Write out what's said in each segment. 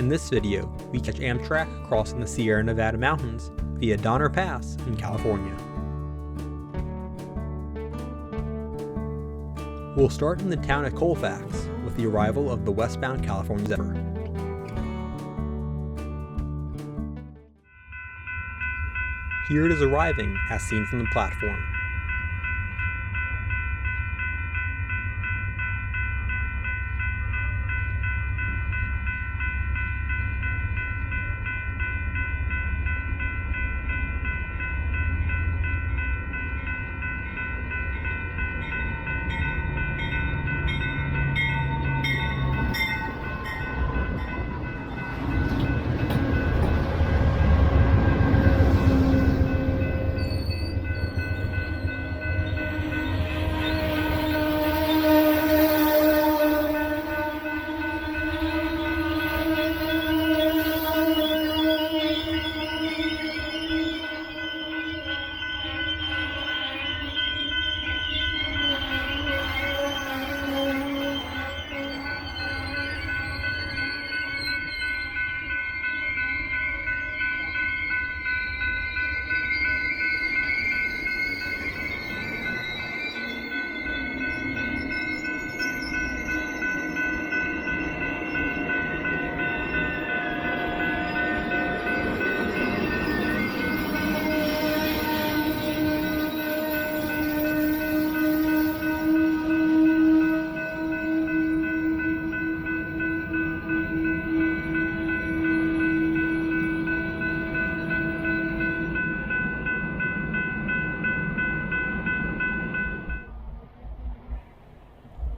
In this video, we catch Amtrak crossing the Sierra Nevada mountains via Donner Pass in California. We'll start in the town of Colfax with the arrival of the westbound California Zephyr. Here it is arriving as seen from the platform.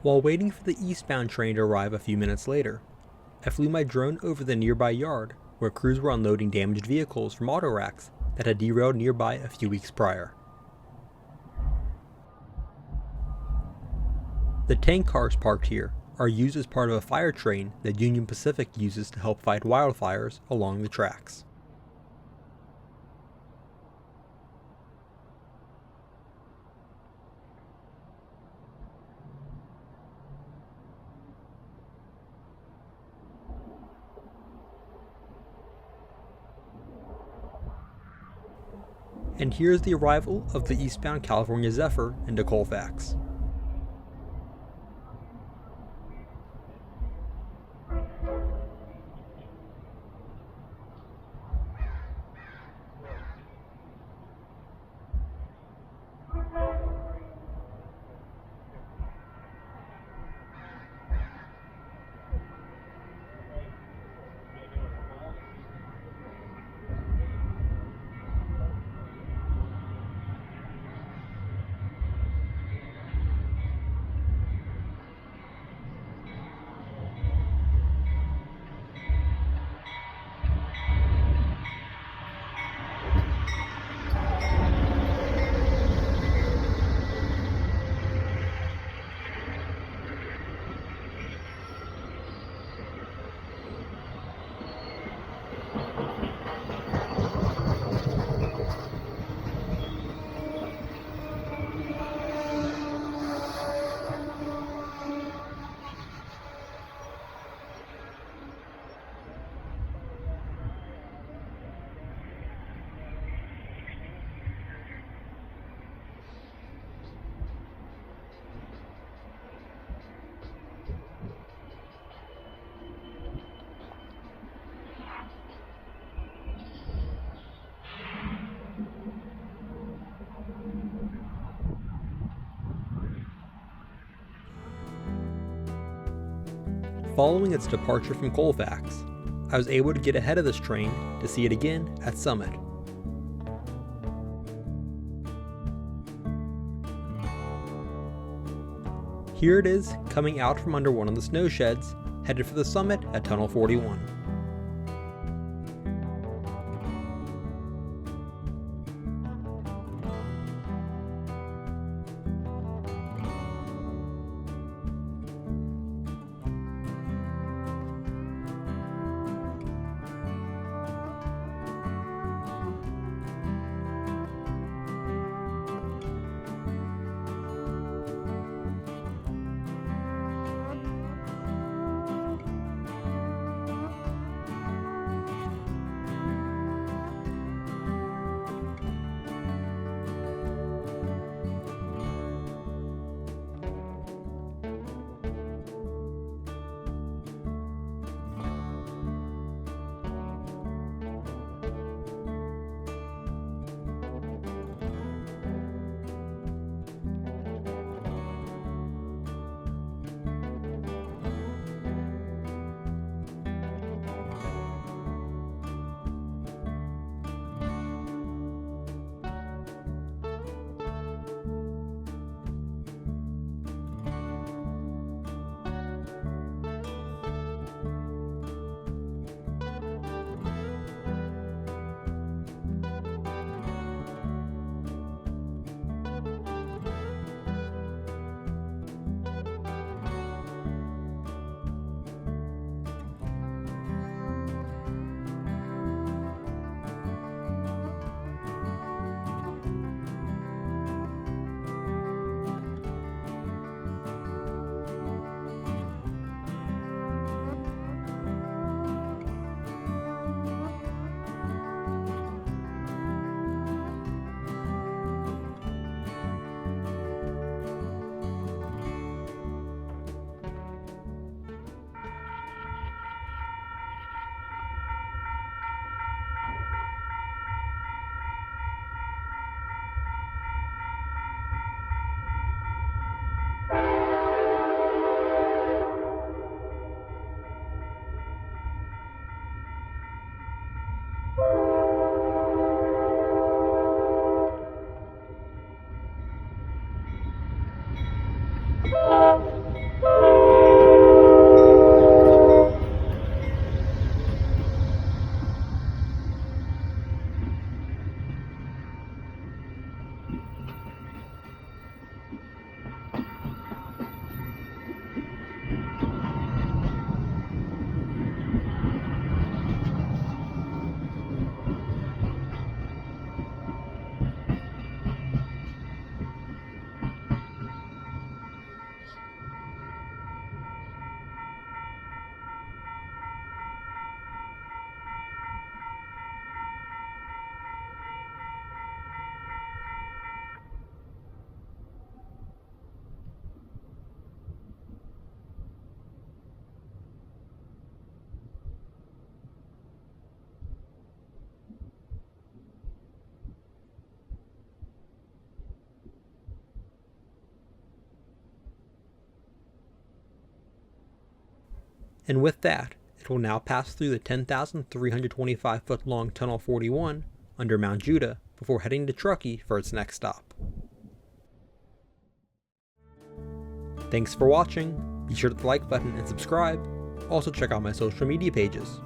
While waiting for the eastbound train to arrive a few minutes later, I flew my drone over the nearby yard where crews were unloading damaged vehicles from auto racks that had derailed nearby a few weeks prior. The tank cars parked here are used as part of a fire train that Union Pacific uses to help fight wildfires along the tracks. And here's the arrival of the eastbound California Zephyr into Colfax. Following its departure from Colfax, I was able to get ahead of this train to see it again at Summit. Here it is coming out from under one of the snow sheds, headed for the summit at Tunnel 41. and with that, it will now pass through the 10,325 foot long Tunnel 41 under Mount Judah before heading to Truckee for its next stop. Thanks for watching. Be sure to hit the like button and subscribe. Also check out my social media pages.